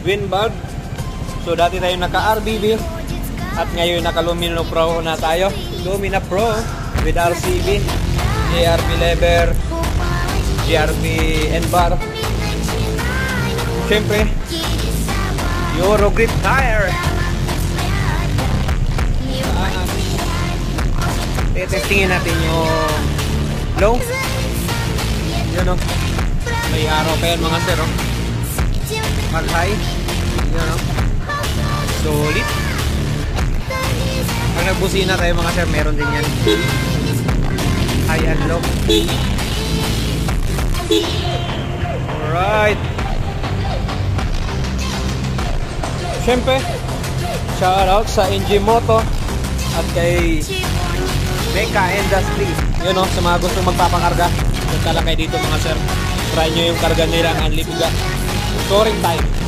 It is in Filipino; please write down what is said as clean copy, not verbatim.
twin valve. So dati tayo naka RBB at ngayon naka Lumina Pro na tayo. Lumina Pro with RCB, ARB lever, GRB end bar. Siyempre, Euro grip tire. Testingin natin yung low. Yun o. May araw pa yan mga sir o. High. Yun o. Solid. Pag nagbusina tayo mga sir, meron din yan. High and low. Alright. Siyempre, shoutout sa NG Moto at kay Mecha Industry. Yun o, sa mga gusto magpapakarga, punta lang kayo dito mga sir. Try nyo yung karga nilang Unli Biga. Scoring time.